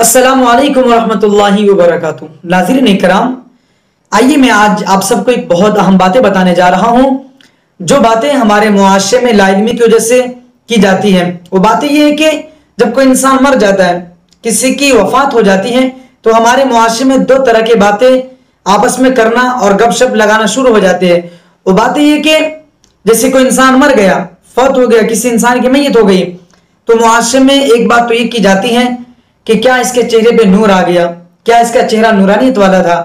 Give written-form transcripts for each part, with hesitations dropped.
السلام علیکم ورحمۃ اللہ وبرکاتہ۔ ناظرین اکرام، آئیے میں آج آپ سب کو ایک بہت اہم باتیں بتانے جا رہا ہوں، جو باتیں ہمارے معاشرے میں لا علمی کی وجہ سے کی جاتی ہیں۔ وہ باتیں یہ ہے کہ جب کوئی انسان مر جاتا ہے، کسی کی وفات ہو جاتی ہے، تو ہمارے معاشرے میں دو طرح کی باتیں آپس میں کرنا اور گپ شپ لگانا شروع ہو جاتے ہیں۔ وہ باتیں یہ کہ جیسے کوئی انسان مر گیا، فوت ہو گیا، کسی انسان کی میت ہو گئی، تو معاشرے میں ایک بات تو یہ کی جاتی ہے کہ کیا اس کے چہرے پہ نور آ گیا، کیا اس کا چہرہ نورانیت والا تھا،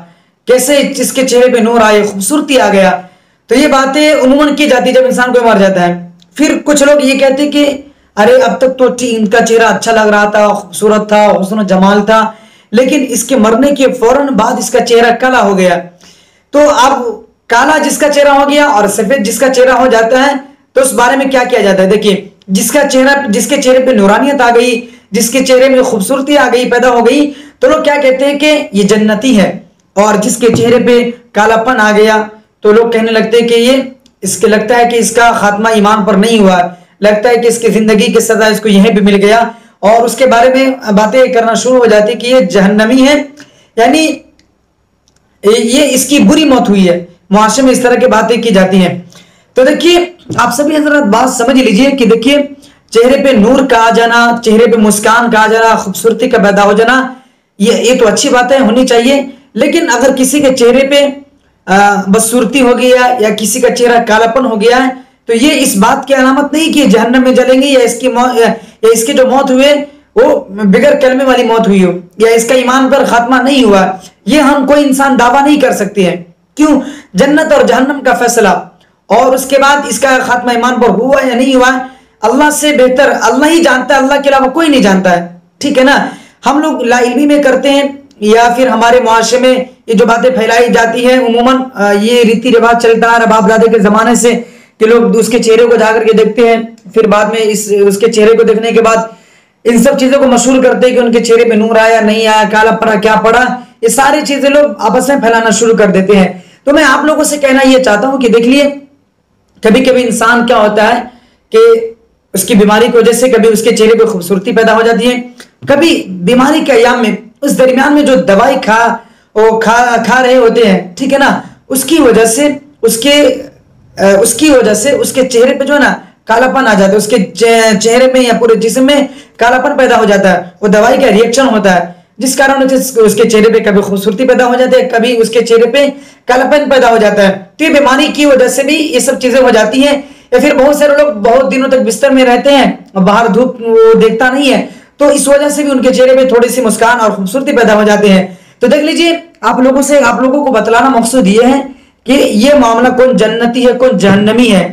کیسے اس کے چہرے پہ نور آئے، خوبصورتی آ گیا۔ تو یہ باتیں عموماً کی جاتی جب انسان کوئی مر جاتا ہے۔ پھر کچھ لوگ یہ کہتے کہ ارے اب تک تو ان کا چہرہ اچھا لگ رہا تھا، خوبصورت تھا، حسن و جمال تھا، لیکن اس کے مرنے کے فوراً بعد اس کا چہرہ کالا ہو گیا۔ تو اب کالا جس کا چہرہ ہو گیا اور سفید جس کا چہرہ ہو جاتا ہے، تو اس بارے میں کیا کیا جاتا ہے؟ دیکھیے، جس کے چہرے پہ نورانیت آ گئی، جس کے چہرے میں خوبصورتی آ گئی، پیدا ہو گئی، تو لوگ کیا کہتے ہیں کہ یہ جنتی ہے۔ اور جس کے چہرے پہ کالا پن آ گیا تو لوگ کہنے لگتے ہیں کہ یہ لگتا ہے کہ اس کا خاتمہ ایمان پر نہیں ہوا، لگتا ہے کہ اس کی زندگی کی سزا اس کو یہیں پہ مل گیا، اور اس کے بارے میں باتیں کرنا شروع ہو جاتی کہ یہ جہنمی ہے، یعنی یہ اس کی بری موت ہوئی ہے۔ معاشرے میں اس طرح کی باتیں کی جاتی ہیں۔ تو دیکھیے، آپ سبھی حضرات بات سمجھ لیجئے کہ دیکھیے، چہرے پہ نور کا آ جانا، چہرے پہ مسکان کا آ جانا، خوبصورتی کا پیدا ہو جانا، یہ تو اچھی باتیں ہونی چاہیے، لیکن اگر کسی کے چہرے پہ بدصورتی ہو گیا یا کسی کا چہرہ کالا پن ہو گیا ہے، تو یہ اس بات کی علامت نہیں کہ جہنم میں جلیں گے، یا اس کی جو موت ہوئے وہ بغیر کلمے والی موت ہوئی ہو، یا اس کا ایمان پر خاتمہ نہیں ہوا۔ یہ ہم کوئی انسان دعویٰ نہیں کر سکتے ہیں۔ کیوں؟ جنت اور جہنم کا فیصلہ اور اس کے بعد اس کا خاتمہ ایمان پر ہوا یا نہیں ہوا، اللہ سے بہتر اللہ ہی جانتا ہے، اللہ کے علاوہ کوئی نہیں جانتا ہے، ٹھیک ہے نا؟ ہم لوگ لا علمی میں کرتے ہیں، یا پھر ہمارے معاشرے میں یہ جو باتیں پھیلائی جاتی ہیں، عموماً یہ ریتی رواج چلتا ہے باپ دادے کے زمانے سے کہ لوگ اس کے چہرے کو جا کر کے دیکھتے ہیں، پھر بعد میں اس کے چہرے کو دیکھنے کے بعد ان سب چیزوں کو مشہور کرتے ہیں کہ ان کے چہرے پہ نور آیا نہیں آیا، کالا پڑا کیا پڑا، یہ ساری چیزیں لوگ آپس میں پھیلانا شروع کر دیتے ہیں۔ تو میں آپ لوگوں سے کہنا یہ چاہتا ہوں کہ دیکھ لیے، کبھی کبھی انسان کیا ہوتا ہے کہ اس کی بیماری کی وجہ سے کبھی اس کے چہرے پہ خوبصورتی پیدا ہو جاتی ہے، کبھی بیماری کے ایام میں اس درمیان میں جو دوائی کھا رہے ہوتے ہیں، ٹھیک ہے نا، اس کی وجہ سے اس کے چہرے پہ جو ہے نا کالا پن آ جاتا ہے، اس کے چہرے میں یا پورے جسم میں کالا پن پیدا ہو جاتا ہے، وہ دوائی کا ریئیکشن ہوتا ہے، جس کارن اس کے چہرے پہ کبھی خوبصورتی پیدا ہو جاتی ہے، کبھی اس کے چہرے پہ کالا پن پیدا ہو جاتا ہے۔ تو یہ بیماری کی وجہ سے بھی یہ سب چیزیں ہو جاتی ہیں، یا پھر بہت سارے لوگ بہت دنوں تک بستر میں رہتے ہیں اور باہر دھوپ وہ دیکھتا نہیں ہے، تو اس وجہ سے بھی ان کے چہرے پہ تھوڑی سی مسکان اور خوبصورتی پیدا ہو جاتے ہیں۔ تو دیکھ لیجئے، آپ لوگوں کو بتلانا مقصود یہ ہے کہ یہ معاملہ کون جنتی ہے کون جہنمی ہے،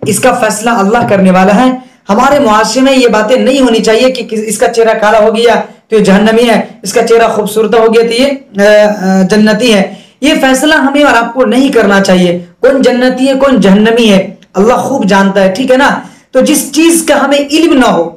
اس کا فیصلہ اللہ کرنے والا ہے۔ ہمارے معاشرے میں یہ باتیں نہیں ہونی چاہیے کہ اس کا چہرہ کالا ہو گیا تو یہ جہنمی ہے، اس کا چہرہ خوبصورت ہو گیا تو یہ جنتی ہے۔ یہ فیصلہ ہمیں اور آپ کو نہیں کرنا چاہیے، کون جنتی ہے کون جہنمی ہے اللہ خوب جانتا ہے، ٹھیک ہے نا؟ تو جس چیز کا ہمیں علم نہ ہو،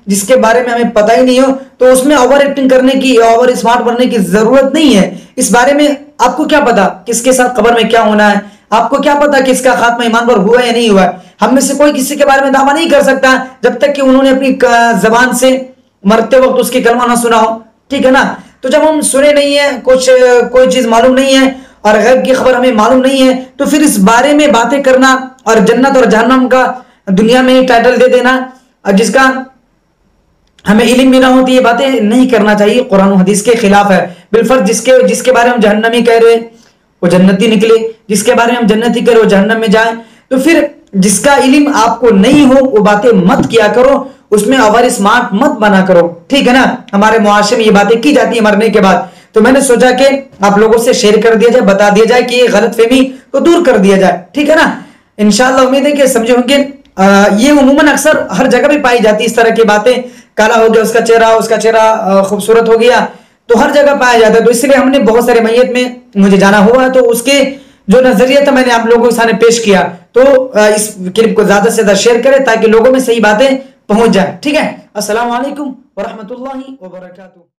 جس کے بارے میں ہمیں پتہ ہی نہیں ہو، تو اس میں اوور ایکٹنگ کرنے کی، اوور اسمارٹ بننے کی ضرورت نہیں ہے۔ اس بارے میں آپ کو کیا پتا کس کے ساتھ قبر میں کیا ہونا ہے، آپ کو کیا پتا کہ اس کا خاتمہ ایمان پر ہوا یا نہیں ہوا۔ ہم میں سے کوئی کسی کے بارے میں دعویٰ نہیں کر سکتا جب تک کہ انہوں نے اپنی زبان سے مرتے وقت اس کی کلمہ نہ سنا ہو، ٹھیک ہے نا؟ تو جب ہم سنے نہیں ہیں، کوئی چیز معلوم نہیں ہے اور غیب کی خبر ہمیں معلوم نہیں ہے، تو پھر اس بارے میں باتیں کرنا اور جنت اور جہنم کا دنیا میں ہی ٹائٹل دے دینا، اور جس کا ہمیں علم بھی نہ ہوتی، یہ باتیں نہیں کرنا چاہیے، قرآن و حدیث کے خلاف ہے۔ بالفرض جس کے بارے میں ہم جہنمی کہہ رہے ہیں وہ جنتی نکلے، جس کے بارے میں ہم جنتی کہہ رہے وہ جہنم میں جائے۔ تو پھر جس کا علم آپ کو نہیں ہو وہ باتیں مت کیا کرو، اس میں اوور اسمارٹ مت بنا کرو، ٹھیک ہے نا؟ ہمارے معاشرے میں یہ باتیں کی جاتی ہیں مرنے کے بعد، تو میں نے سوچا کہ آپ لوگوں سے شیئر کر دیا جائے، بتا دیا جائے کہ یہ غلط فہمی کو دور کر دیا جائے، ٹھیک ہے نا؟ انشاءاللہ امید ہے کہ سمجھے ہوں گے۔ یہ عموماً اکثر ہر جگہ بھی پائی جاتی اس طرح کی باتیں، کالا ہو گیا اس کا چہرہ خوبصورت ہو گیا، تو ہر جگہ پایا جاتا ہے۔ تو اس لیے ہم نے بہت سارے میت میں مجھے جانا ہوا ہے، تو اس کے جو نظریہ تھا میں نے آپ لوگوں کے سامنے پیش کیا۔ تو اس کلپ کو زیادہ سے زیادہ شیئر کریں تاکہ لوگوں میں صحیح باتیں پہنچ جائیں، ٹھیک ہے؟ السلام علیکم ورحمۃ اللہ وبرکاتہ۔